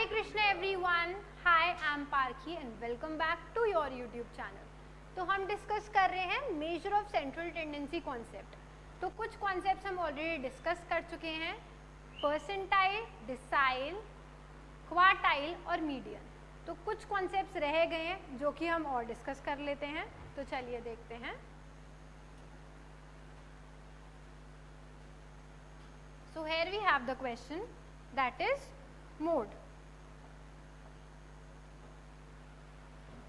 Hare Krishna everyone. Hi, I'm Parki and welcome back to your YouTube channel. तो हम discuss कर रहे हैं measure of central tendency concept. तो कुछ कॉन्सेप्ट्स हम ऑलरेडी डिस्कस कर चुके हैं, परसेंटाइल, डिसाइल, क्वार्टाइल और मीडियन. तो कुछ कॉन्सेप्ट्स रह गए हैं जो कि हम और डिस्कस कर लेते हैं. तो चलिए देखते हैं. So here we have the question, that is mode.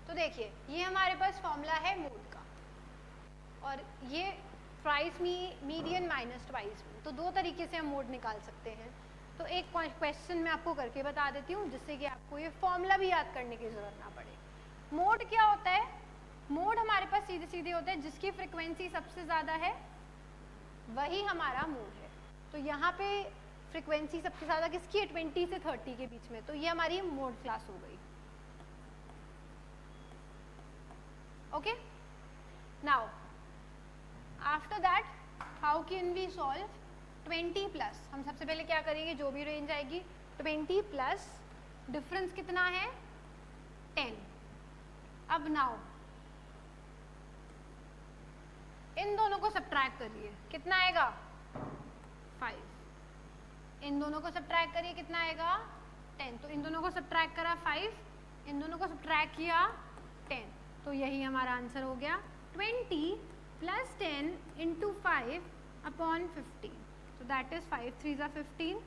तो देखिए ये हमारे पास फॉर्मूला है मोड का और ये twice median minus twice mean. तो दो तरीके से हम मोड निकाल सकते हैं. तो एक क्वेश्चन मैं आपको करके बता देती हूँ जिससे कि आपको ये फॉर्मूला भी याद करने की जरूरत ना पड़े. मोड क्या होता है? मोड हमारे पास सीधे सीधे होता है जिसकी फ्रिक्वेंसी सबसे ज़्यादा है वही हमारा मोड है. तो यहाँ पे फ्रिक्वेंसी सबसे ज़्यादा किसकी है? 20 से 30 के बीच में. तो ये हमारी मोड क्लास हो गई. Okay, now after that how can we solve 20 plus? हम सबसे पहले क्या करेंगे, जो भी रेंज आएगी 20 प्लस डिफरेंस कितना है 10. अब नाउ इन दोनों को सब्ट्रैक्ट करिए, कितना आएगा 5. इन दोनों को सब्ट्रैक्ट करिए, कितना आएगा 10. तो इन दोनों को सब्ट्रैक्ट करा 5, इन दोनों को सब्ट्रैक्ट किया 10. तो यही हमारा आंसर हो गया 20 प्लस 10 इंटू 5 अपॉन 15. तो दैट इज 5 3 ज़ा 15.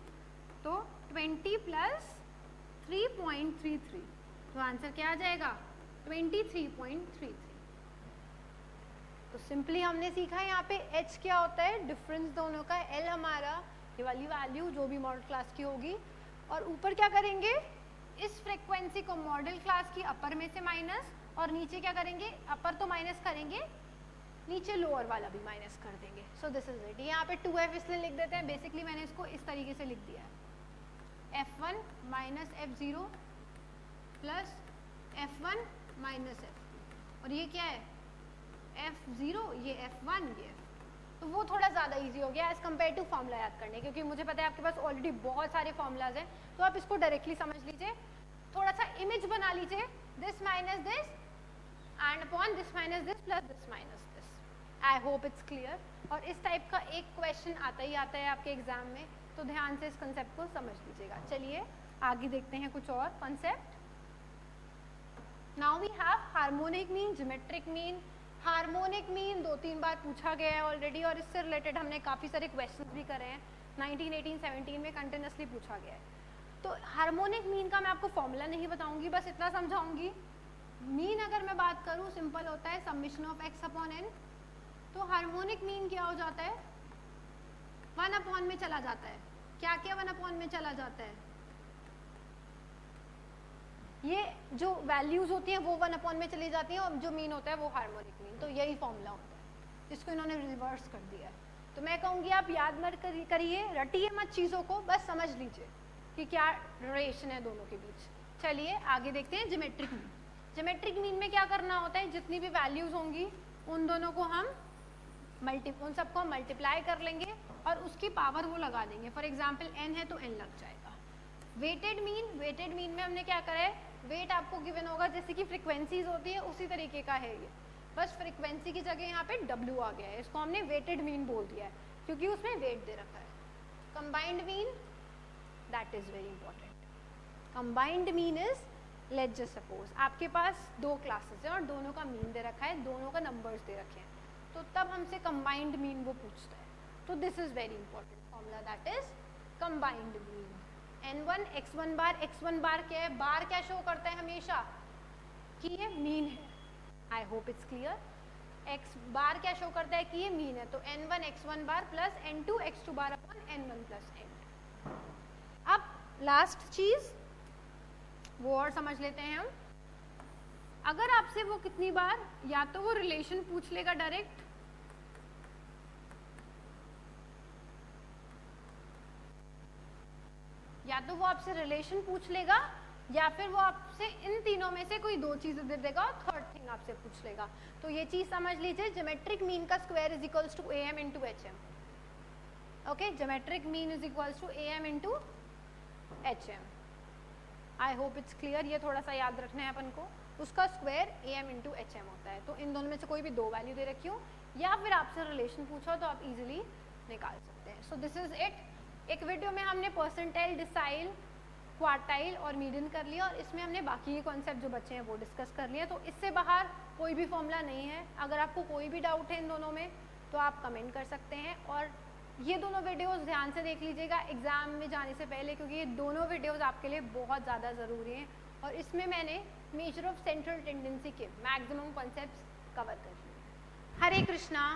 तो 20 प्लस 3.33. तो आंसर क्या आ जाएगा 23.33. तो सिंपली हमने सीखा यहाँ पे h क्या होता है, डिफरेंस दोनों का. l हमारा ये वाली वैल्यू जो भी मॉडल क्लास की होगी, और ऊपर क्या करेंगे, इस फ्रीक्वेंसी को मॉडल क्लास की अपर में से माइनस, और नीचे क्या करेंगे, अपर तो माइनस करेंगे, नीचे लोअर वाला भी माइनस कर देंगे. So this is it. यहाँ पे 2f इसलिए लिख देते हैं, बेसिकली मैंने इसको इस तरीके से लिख दिया है, f1 minus f0 plus f1 minus f2. और ये क्या है f0, ये f1, ये f. तो वो थोड़ा ज़्यादा इजी हो गया एज कम्पेयर टू फॉर्मूला याद करने, क्योंकि मुझे पता है आपके पास ऑलरेडी बहुत सारे फॉर्मूलाज हैं. तो आप इसको डायरेक्टली समझ लीजिए, थोड़ा सा इमेज बना लीजिए, this minus this and upon this minus this plus this minus this. I hope it's clear. और इस टाइप का एक क्वेश्चन आता ही आता है आपके एग्जाम में, तो ध्यान से इस कंसेप्ट को समझ लीजिएगा. चलिए आगे देखते हैं कुछ और concept. Now we have harmonic mean, geometric mean. Harmonic mean 2-3 बार पूछा गया है ऑलरेडी, और इससे रिलेटेड हमने काफ़ी सारे क्वेश्चन भी करे हैं. 19, 18, 17 में कंटिन्यूसली पूछा गया है. तो हार्मोनिक मीन का मैं आपको फॉर्मूला नहीं बताऊंगी, बस इतना समझाऊंगी. मीन अगर मैं बात करूं सिंपल होता है summation of x upon n. तो हार्मोनिक मीन क्या हो जाता है, 1 अपॉन में चला जाता है. क्या क्या 1 अपॉन में चला जाता है, ये जो वैल्यूज होती हैं वो 1 अपॉन में चली जाती हैं, और जो मीन होता है वो हार्मोनिक मीन. तो यही फॉर्मूला होता है, जिसको इन्होंने रिवर्स कर दिया है. तो मैं कहूँगी आप याद मत करिए, रटिए मत चीज़ों को, बस समझ लीजिए कि क्या रिलेशन है दोनों के बीच. चलिए आगे देखते हैं ज्योमेट्रिक मीन. ज्योमेट्रिक मीन में क्या करना होता है, जितनी भी वैल्यूज होंगी उन दोनों को हम उन सबको हम मल्टीप्लाई कर लेंगे और उसकी पावर वो लगा देंगे. फॉर एग्जांपल n है तो n लग जाएगा. वेटेड मीन में हमने क्या करा है, वेट आपको गिवन होगा जैसे कि फ्रीक्वेंसीज होती है उसी तरीके का है ये, बस फ्रीक्वेंसी की जगह यहाँ पे w आ गया है. इसको हमने वेटेड मीन बोल दिया है क्योंकि उसमें वेट दे रखा है. Combined mean, that is very important. Combined mean is, let's just suppose आपके पास 2 क्लासेस हैं और दोनों का मीन दे रखा है, दोनों का नंबर्स दे रखे हैं, तो तब हमसे कंबाइंड मीन वो पूछता है. तो this is very important formula, that is combined mean. n1 x1 bar, x1 बार क्या है, बार क्या शो करता है हमेशा कि ये मीन है. आई होप इट्स क्लियर. x बार क्या शो करता है कि ये मीन है. तो n1 x1 बार प्लस n2 x2 बार अपॉन n1 प्लस n2. अब लास्ट चीज वो और समझ लेते हैं हम. अगर आपसे वो कितनी बार, या तो वो रिलेशन पूछ लेगा डायरेक्ट, या तो वो आपसे रिलेशन पूछ लेगा, या फिर वो आपसे इन तीनों में से कोई 2 चीजें दे देगा और थर्ड थिंग आपसे पूछ लेगा. तो ये चीज समझ लीजिए, ज्योमेट्रिक मीन का square is equals to am into hm. Okay, geometric mean is equals to am into hm. I hope it's clear. ये थोड़ा सा याद रखना है अपन को। उसका स्क्वायर AM इंटू HM होता है। तो इन दोनों में से कोई भी दो वैल्यू दे रखी हो या फिर आपसे रिलेशन पूछो तो आप इजीली निकाल सकते हैं। So this is it. एक वीडियो में हमने परसेंटाइल, डिसाइल, क्वार्टाइल और मीडियन कर लिया और इसमें हमने बाकी के कॉन्सेप्ट जो बच्चे हैं वो डिस्कस कर लिए। तो इससे बाहर कोई भी फॉर्मूला नहीं है। अगर आपको कोई भी डाउट है इन दोनों में तो आप कमेंट कर सकते हैं। और ये दोनों वीडियोस ध्यान से देख लीजिएगा एग्जाम में जाने से पहले, क्योंकि ये दोनों वीडियोस आपके लिए बहुत ज़्यादा ज़रूरी हैं। और इसमें मैंने मेजर ऑफ सेंट्रल टेंडेंसी के मैक्सिमम कॉन्सेप्ट्स कवर कर लिए। हरे कृष्णा।